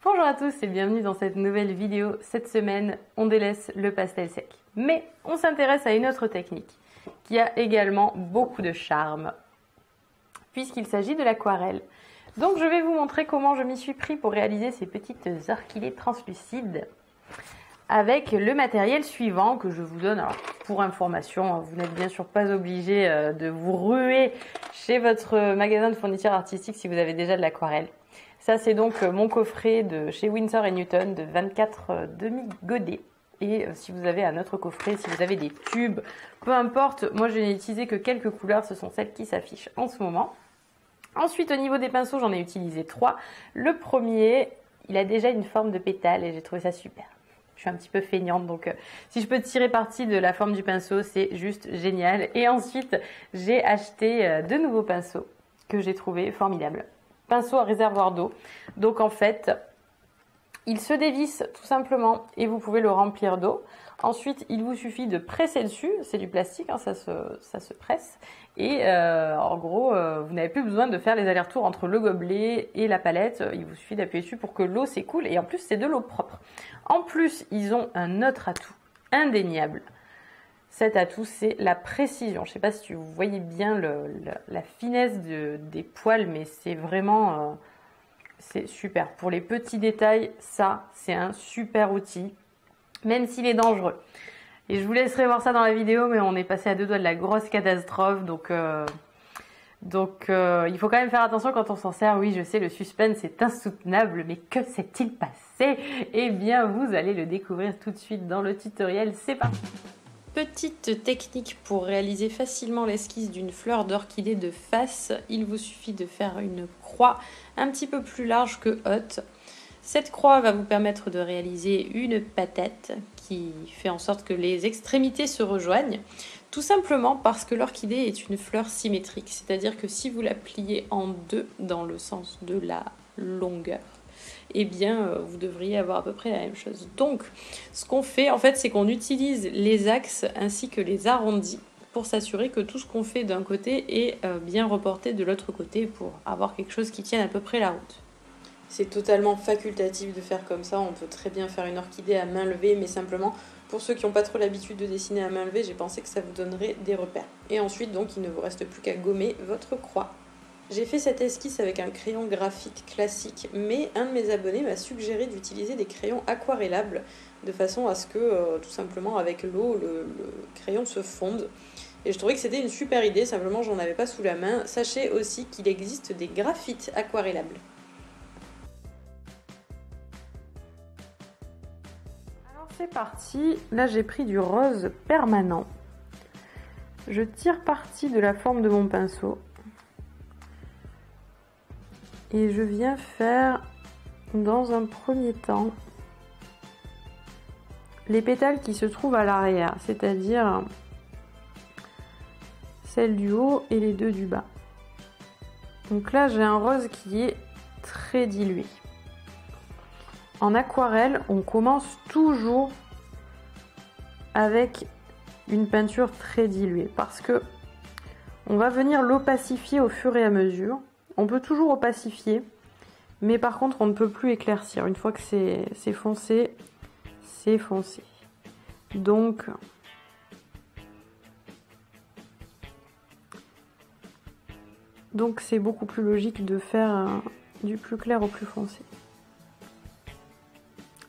Bonjour à tous et bienvenue dans cette nouvelle vidéo. Cette semaine, on délaisse le pastel sec. Mais on s'intéresse à une autre technique qui a également beaucoup de charme, puisqu'il s'agit de l'aquarelle. Donc je vais vous montrer comment je m'y suis pris pour réaliser ces petites orchidées translucides avec le matériel suivant que je vous donne. Alors, pour information, vous n'êtes bien sûr pas obligé de vous ruer chez votre magasin de fourniture artistique si vous avez déjà de l'aquarelle. Ça, c'est donc mon coffret de chez Winsor & Newton de 24 demi-godets. Et si vous avez un autre coffret, si vous avez des tubes, peu importe, moi je n'ai utilisé que quelques couleurs, ce sont celles qui s'affichent en ce moment. Ensuite, au niveau des pinceaux, j'en ai utilisé 3. Le premier, il a déjà une forme de pétale et j'ai trouvé ça super. Je suis un petit peu feignante, donc si je peux tirer parti de la forme du pinceau, c'est juste génial. Et ensuite, j'ai acheté de nouveaux pinceaux que j'ai trouvé formidables. Pinceau à réservoir d'eau. Donc en fait, il se dévisse tout simplement et vous pouvez le remplir d'eau. Ensuite, il vous suffit de presser dessus. C'est du plastique, hein, ça se presse. Et en gros, vous n'avez plus besoin de faire les allers-retours entre le gobelet et la palette. Il vous suffit d'appuyer dessus pour que l'eau s'écoule. Et en plus, c'est de l'eau propre. En plus, ils ont un autre atout indéniable. Cet atout, c'est la précision. Je ne sais pas si vous voyez bien la finesse des poils, mais c'est vraiment c'est super. Pour les petits détails, ça, c'est un super outil, même s'il est dangereux. Et je vous laisserai voir ça dans la vidéo, mais on est passé à deux doigts de la grosse catastrophe, donc il faut quand même faire attention quand on s'en sert. Oui, je sais, le suspense est insoutenable, mais que s'est-il passé? Eh bien, vous allez le découvrir tout de suite dans le tutoriel. C'est parti! Petite technique pour réaliser facilement l'esquisse d'une fleur d'orchidée de face. Il vous suffit de faire une croix un petit peu plus large que haute. Cette croix va vous permettre de réaliser une patate qui fait en sorte que les extrémités se rejoignent. Tout simplement parce que l'orchidée est une fleur symétrique. C'est-à-dire que si vous la pliez en deux dans le sens de la longueur, eh bien, vous devriez avoir à peu près la même chose. Donc, ce qu'on fait, en fait, c'est qu'on utilise les axes ainsi que les arrondis pour s'assurer que tout ce qu'on fait d'un côté est bien reporté de l'autre côté pour avoir quelque chose qui tienne à peu près la route. C'est totalement facultatif de faire comme ça. On peut très bien faire une orchidée à main levée, mais simplement, pour ceux qui n'ont pas trop l'habitude de dessiner à main levée, j'ai pensé que ça vous donnerait des repères. Et ensuite, donc, il ne vous reste plus qu'à gommer votre croix. J'ai fait cette esquisse avec un crayon graphique classique, mais un de mes abonnés m'a suggéré d'utiliser des crayons aquarellables de façon à ce que, tout simplement, avec l'eau, le crayon se fonde. Et je trouvais que c'était une super idée, simplement j'en avais pas sous la main. Sachez aussi qu'il existe des graphites aquarellables. Alors c'est parti, là j'ai pris du rose permanent. Je tire parti de la forme de mon pinceau. Et je viens faire, dans un premier temps, les pétales qui se trouvent à l'arrière, c'est-à-dire celle du haut et les deux du bas. Donc là, j'ai un rose qui est très dilué. En aquarelle, on commence toujours avec une peinture très diluée parce que on va venir l'opacifier au fur et à mesure. On peut toujours opacifier, mais par contre, on ne peut plus éclaircir. Une fois que c'est foncé, c'est foncé. Donc, c'est beaucoup plus logique de faire du plus clair au plus foncé.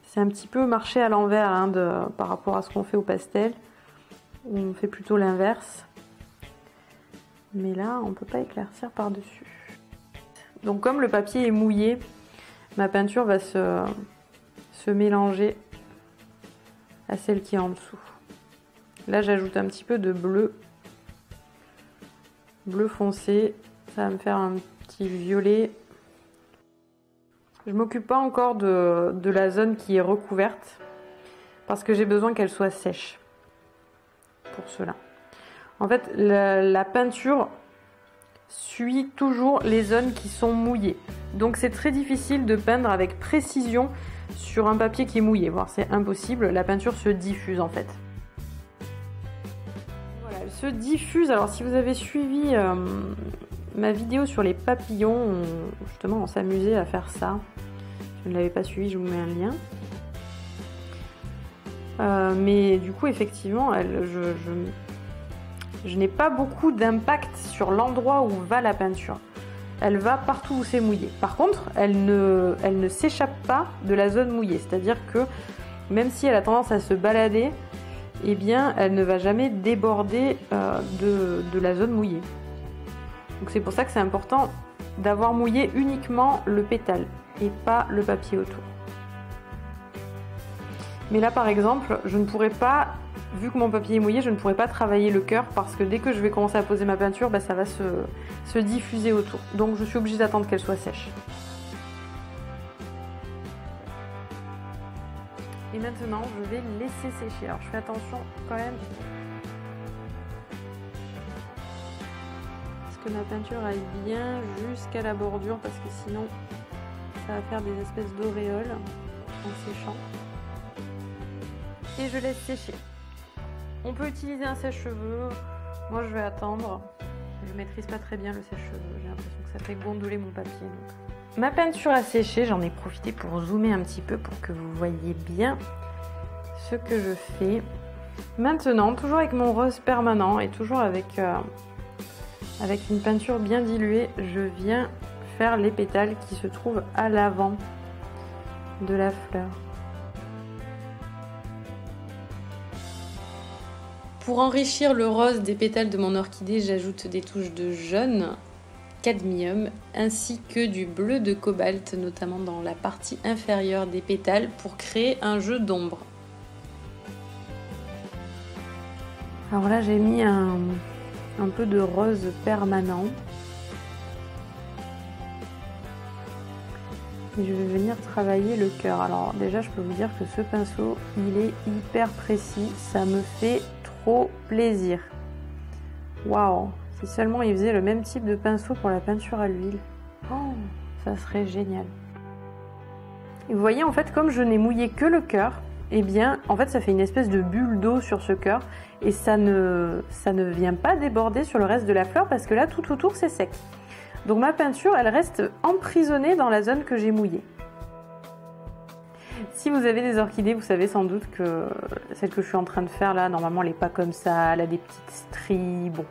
C'est un petit peu marcher à l'envers hein, par rapport à ce qu'on fait au pastel. On fait plutôt l'inverse. Mais là, on ne peut pas éclaircir par-dessus. Donc comme le papier est mouillé, ma peinture va se mélanger à celle qui est en dessous. Là j'ajoute un petit peu de bleu foncé, ça va me faire un petit violet. Je ne m'occupe pas encore de la zone qui est recouverte parce que j'ai besoin qu'elle soit sèche pour cela. En fait la peinture suit toujours les zones qui sont mouillées. Donc c'est très difficile de peindre avec précision sur un papier qui est mouillé, voire c'est impossible, la peinture se diffuse en fait. Voilà, elle se diffuse. Alors si vous avez suivi ma vidéo sur les papillons, justement on s'amusait à faire ça. ne l'avez pas suivi, je vous mets un lien. Mais du coup, effectivement, je n'ai pas beaucoup d'impact sur l'endroit où va la peinture. Elle va partout où c'est mouillé. Par contre, elle ne s'échappe pas de la zone mouillée. C'est-à-dire que même si elle a tendance à se balader, eh bien, elle ne va jamais déborder de la zone mouillée. Donc c'est pour ça que c'est important d'avoir mouillé uniquement le pétale et pas le papier autour. Mais là par exemple, je ne pourrais pas, vu que mon papier est mouillé, je ne pourrais pas travailler le cœur parce que dès que je vais commencer à poser ma peinture, ça va se diffuser autour. Donc je suis obligée d'attendre qu'elle soit sèche. Et maintenant, je vais laisser sécher. Alors je fais attention quand même que ma peinture aille bien jusqu'à la bordure parce que sinon ça va faire des espèces d'auréoles en séchant. Et je laisse sécher. On peut utiliser un sèche-cheveux. Moi je vais attendre. Je maîtrise pas très bien le sèche-cheveux. J'ai l'impression que ça fait gondoler mon papier. Donc. Ma peinture a séché. J'en ai profité pour zoomer un petit peu pour que vous voyez bien ce que je fais. Maintenant, toujours avec mon rose permanent et toujours avec une peinture bien diluée, je viens faire les pétales qui se trouvent à l'avant de la fleur. Pour enrichir le rose des pétales de mon orchidée, j'ajoute des touches de jaune, cadmium, ainsi que du bleu de cobalt, notamment dans la partie inférieure des pétales, pour créer un jeu d'ombre. Alors là, j'ai mis un peu de rose permanent. Et je vais venir travailler le cœur. Alors déjà, je peux vous dire que ce pinceau, il est hyper précis. Ça me fait trop plaisir. Waouh! Si seulement il faisait le même type de pinceau pour la peinture à l'huile. Oh, ça serait génial. Et vous voyez, en fait, comme je n'ai mouillé que le cœur, eh bien, en fait, ça fait une espèce de bulle d'eau sur ce cœur et ça ne vient pas déborder sur le reste de la fleur parce que là, tout autour, c'est sec. Donc ma peinture, elle reste emprisonnée dans la zone que j'ai mouillée. Si vous avez des orchidées, vous savez sans doute que celle que je suis en train de faire là, normalement, elle n'est pas comme ça, elle a des petites stries. Bon,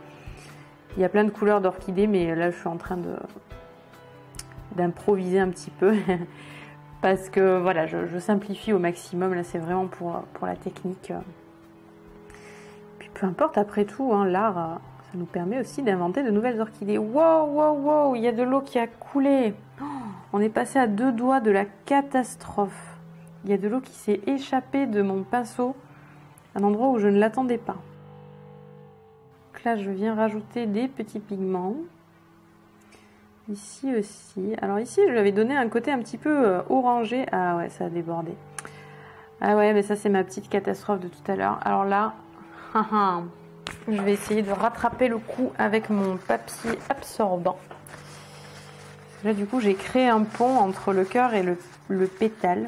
il y a plein de couleurs d'orchidées, mais là, je suis en train d'improviser un petit peu. Parce que voilà, je simplifie au maximum, là c'est vraiment pour la technique. Puis peu importe, après tout, hein, l'art, ça nous permet aussi d'inventer de nouvelles orchidées. Wow, wow, wow, il y a de l'eau qui a coulé. Oh, on est passé à 2 doigts de la catastrophe. Il y a de l'eau qui s'est échappée de mon pinceau, à un endroit où je ne l'attendais pas. Donc là, je viens rajouter des petits pigments. Ici aussi. Alors ici, je lui avais donné un côté un petit peu orangé. Ah ouais, ça a débordé. Ah ouais, mais ça, c'est ma petite catastrophe de tout à l'heure. Alors là, je vais essayer de rattraper le coup avec mon papier absorbant. Là, du coup, j'ai créé un pont entre le cœur et le pétale.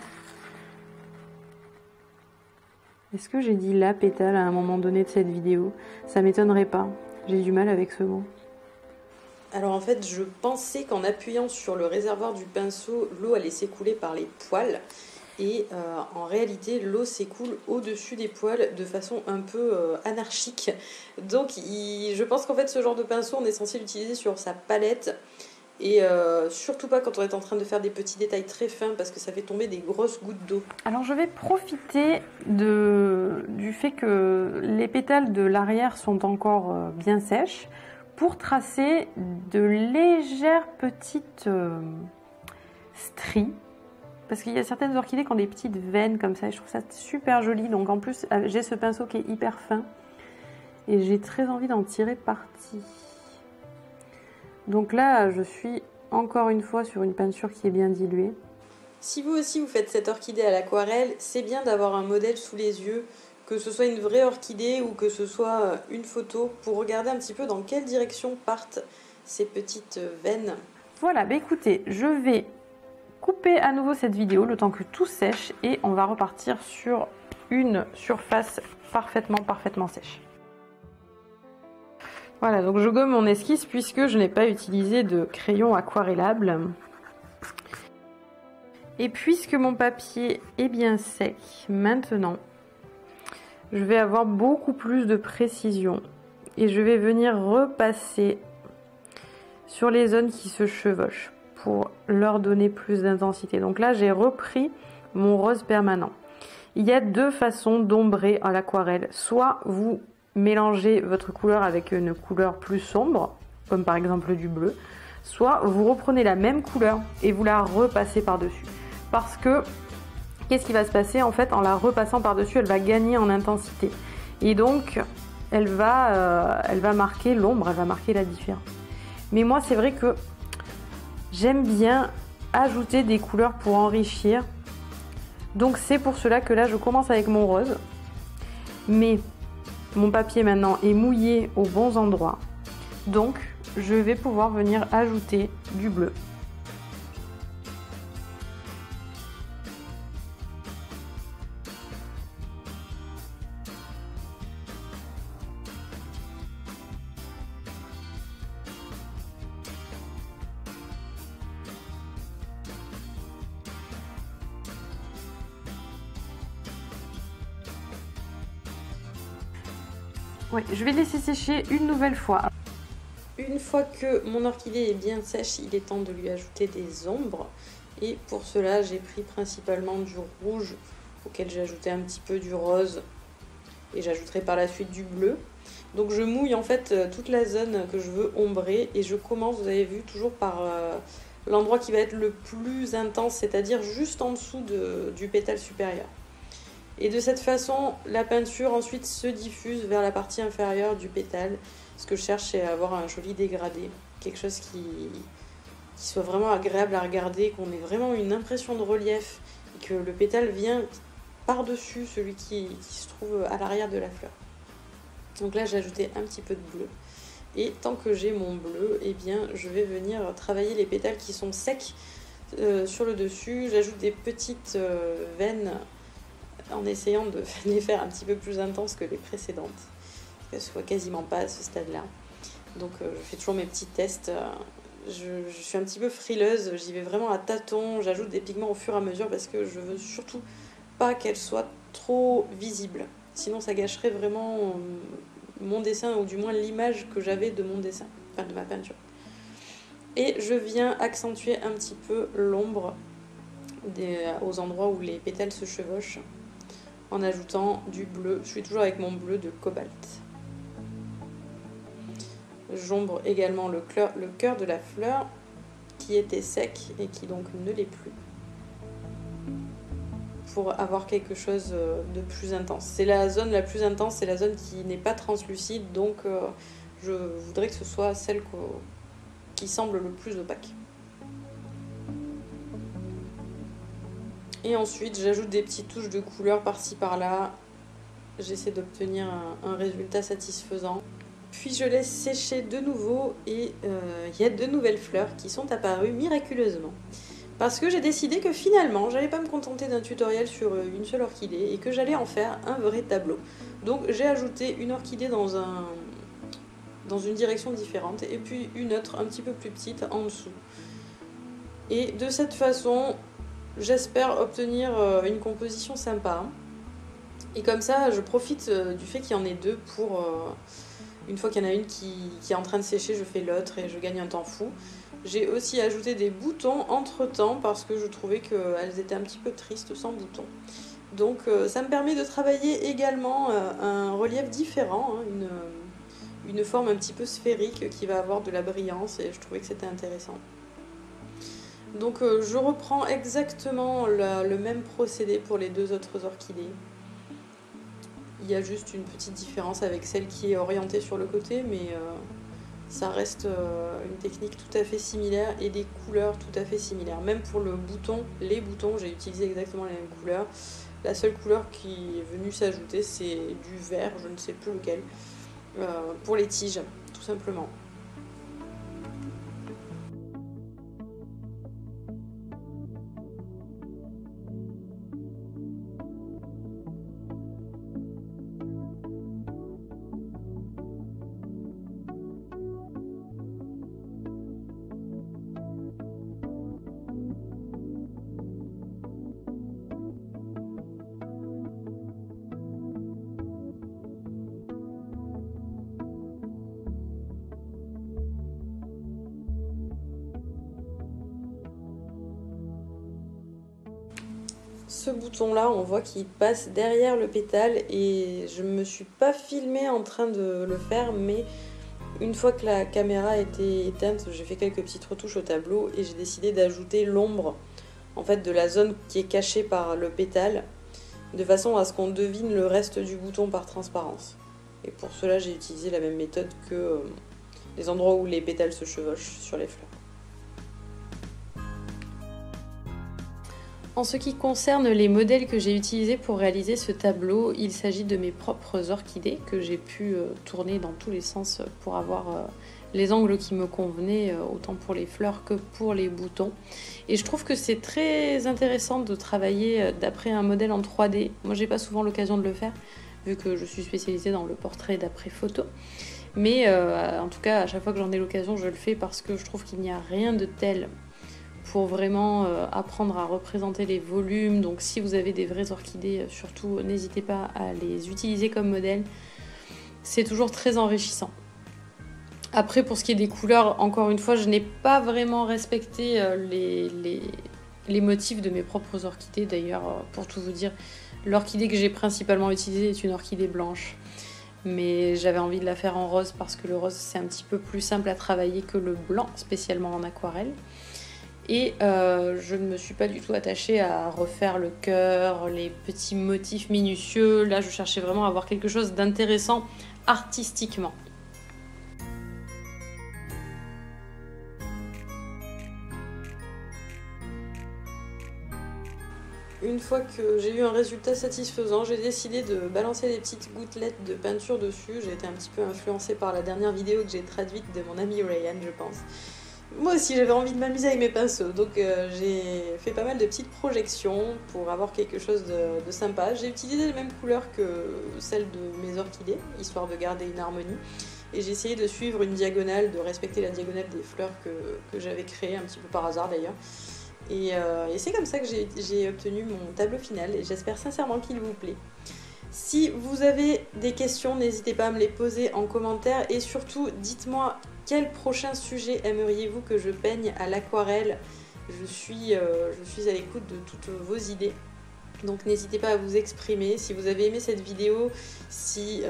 Est-ce que j'ai dit la pétale à un moment donné de cette vidéo? Ça m'étonnerait pas. J'ai du mal avec ce mot. Alors en fait, je pensais qu'en appuyant sur le réservoir du pinceau, l'eau allait s'écouler par les poils. Et en réalité, l'eau s'écoule au-dessus des poils de façon un peu anarchique. Donc je pense qu'en fait, ce genre de pinceau, on est censé l'utiliser sur sa palette. Et surtout pas quand on est en train de faire des petits détails très fins parce que ça fait tomber des grosses gouttes d'eau. Alors je vais profiter du fait que les pétales de l'arrière sont encore bien sèches pour tracer de légères petites stries. Parce qu'il y a certaines orchidées qui ont des petites veines comme ça et je trouve ça super joli. Donc en plus, j'ai ce pinceau qui est hyper fin et j'ai très envie d'en tirer parti. Donc là, je suis encore une fois sur une peinture qui est bien diluée. Si vous aussi vous faites cette orchidée à l'aquarelle, c'est bien d'avoir un modèle sous les yeux, que ce soit une vraie orchidée ou que ce soit une photo, pour regarder un petit peu dans quelle direction partent ces petites veines. Voilà, bah écoutez, je vais couper à nouveau cette vidéo le temps que tout sèche et on va repartir sur une surface parfaitement sèche. Voilà, donc je gomme mon esquisse puisque je n'ai pas utilisé de crayon aquarellable. Et puisque mon papier est bien sec, maintenant, je vais avoir beaucoup plus de précision et je vais venir repasser sur les zones qui se chevauchent pour leur donner plus d'intensité. Donc là, j'ai repris mon rose permanent. Il y a deux façons d'ombrer à l'aquarelle. Soit vous mélangez votre couleur avec une couleur plus sombre, comme par exemple du bleu, soit vous reprenez la même couleur et vous la repassez par-dessus. Parce que, qu'est-ce qui va se passer? En fait, en la repassant par-dessus, elle va gagner en intensité. Et donc, elle va marquer l'ombre, elle va marquer la différence. Mais moi, c'est vrai que j'aime bien ajouter des couleurs pour enrichir. Donc, c'est pour cela que là, je commence avec mon rose. Mais mon papier maintenant est mouillé aux bons endroits. Donc, je vais pouvoir venir ajouter du bleu. Ouais, je vais laisser sécher une nouvelle fois. Une fois que mon orchidée est bien sèche, il est temps de lui ajouter des ombres. Et pour cela, j'ai pris principalement du rouge, auquel j'ai ajouté un petit peu du rose. Et j'ajouterai par la suite du bleu. Donc je mouille en fait toute la zone que je veux ombrer. Et je commence, vous avez vu, toujours par l'endroit qui va être le plus intense, c'est-à-dire juste en dessous du pétale supérieur. Et de cette façon, la peinture ensuite se diffuse vers la partie inférieure du pétale. Ce que je cherche, c'est avoir un joli dégradé. Quelque chose qui soit vraiment agréable à regarder, qu'on ait vraiment une impression de relief. Et que le pétale vient par-dessus celui qui se trouve à l'arrière de la fleur. Donc là, j'ai ajouté un petit peu de bleu. Et tant que j'ai mon bleu, eh bien, je vais venir travailler les pétales qui sont secs sur le dessus. J'ajoute des petites veines en essayant de les faire un petit peu plus intenses que les précédentes. Qu'elles ne soient quasiment pas à ce stade-là. Donc je fais toujours mes petits tests. Je suis un petit peu frileuse, j'y vais vraiment à tâtons. J'ajoute des pigments au fur et à mesure parce que je veux surtout pas qu'elles soient trop visibles. Sinon ça gâcherait vraiment mon dessin, ou du moins l'image que j'avais de mon dessin, enfin de ma peinture. Et je viens accentuer un petit peu l'ombre aux endroits où les pétales se chevauchent, en ajoutant du bleu. Je suis toujours avec mon bleu de cobalt. J'ombre également le cœur de la fleur qui était sec et qui donc ne l'est plus, pour avoir quelque chose de plus intense. C'est la zone la plus intense, c'est la zone qui n'est pas translucide, donc je voudrais que ce soit celle qui semble le plus opaque. Et ensuite, j'ajoute des petites touches de couleur par-ci par-là. J'essaie d'obtenir un résultat satisfaisant. Puis je laisse sécher de nouveau et il y a de nouvelles fleurs qui sont apparues miraculeusement. Parce que j'ai décidé que finalement, j'allais pas me contenter d'un tutoriel sur une seule orchidée et que j'allais en faire un vrai tableau. Donc j'ai ajouté une orchidée dans une direction différente et puis une autre un petit peu plus petite en dessous. Et de cette façon, j'espère obtenir une composition sympa. Et comme ça, je profite du fait qu'il y en ait deux pour... une fois qu'il y en a une qui est en train de sécher, je fais l'autre et je gagne un temps fou. J'ai aussi ajouté des boutons entre-temps parce que je trouvais qu'elles étaient un petit peu tristes sans boutons. Donc ça me permet de travailler également un relief différent, hein, une forme un petit peu sphérique qui va avoir de la brillance, et je trouvais que c'était intéressant. Donc je reprends exactement le même procédé pour les deux autres orchidées. Il y a juste une petite différence avec celle qui est orientée sur le côté, mais ça reste une technique tout à fait similaire et des couleurs tout à fait similaires. Même pour les boutons, j'ai utilisé exactement la même couleur. La seule couleur qui est venue s'ajouter, c'est du vert, je ne sais plus lequel, pour les tiges, tout simplement. Ce bouton là, on voit qu'il passe derrière le pétale et je me suis pas filmée en train de le faire, mais une fois que la caméra était éteinte, j'ai fait quelques petites retouches au tableau et j'ai décidé d'ajouter l'ombre en fait de la zone qui est cachée par le pétale, de façon à ce qu'on devine le reste du bouton par transparence. Et pour cela, j'ai utilisé la même méthode que les endroits où les pétales se chevauchent sur les fleurs. En ce qui concerne les modèles que j'ai utilisés pour réaliser ce tableau, il s'agit de mes propres orchidées que j'ai pu tourner dans tous les sens pour avoir les angles qui me convenaient, autant pour les fleurs que pour les boutons. Et je trouve que c'est très intéressant de travailler d'après un modèle en 3D. Moi, j'ai pas souvent l'occasion de le faire, vu que je suis spécialisée dans le portrait d'après photo. Mais en tout cas, à chaque fois que j'en ai l'occasion, je le fais parce que je trouve qu'il n'y a rien de tel pour vraiment apprendre à représenter les volumes. Donc si vous avez des vraies orchidées, surtout n'hésitez pas à les utiliser comme modèle. C'est toujours très enrichissant. Après, pour ce qui est des couleurs, encore une fois, je n'ai pas vraiment respecté les motifs de mes propres orchidées. D'ailleurs, pour tout vous dire, l'orchidée que j'ai principalement utilisée est une orchidée blanche. Mais j'avais envie de la faire en rose parce que le rose, c'est un petit peu plus simple à travailler que le blanc, spécialement en aquarelle. Et je ne me suis pas du tout attachée à refaire le cœur, les petits motifs minutieux. Là, je cherchais vraiment à avoir quelque chose d'intéressant artistiquement. Une fois que j'ai eu un résultat satisfaisant, j'ai décidé de balancer des petites gouttelettes de peinture dessus. J'ai été un petit peu influencée par la dernière vidéo que j'ai traduite de mon ami Ryan, je pense. Moi aussi j'avais envie de m'amuser avec mes pinceaux, donc j'ai fait pas mal de petites projections pour avoir quelque chose de sympa. J'ai utilisé les mêmes couleurs que celles de mes orchidées, histoire de garder une harmonie. Et j'ai essayé de suivre une diagonale, de respecter la diagonale des fleurs que j'avais créée, un petit peu par hasard d'ailleurs. Et c'est comme ça que j'ai obtenu mon tableau final et j'espère sincèrement qu'il vous plaît. Si vous avez des questions, n'hésitez pas à me les poser en commentaire et surtout dites-moi quel prochain sujet aimeriez-vous que je peigne à l'aquarelle. Je suis à l'écoute de toutes vos idées. Donc n'hésitez pas à vous exprimer. Si vous avez aimé cette vidéo, si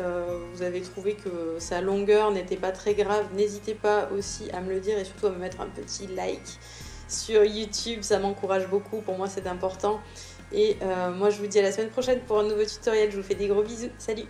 vous avez trouvé que sa longueur n'était pas très grave, n'hésitez pas aussi à me le dire et surtout à me mettre un petit like sur YouTube. Ça m'encourage beaucoup, pour moi c'est important. Et moi je vous dis à la semaine prochaine pour un nouveau tutoriel. Je vous fais des gros bisous. Salut!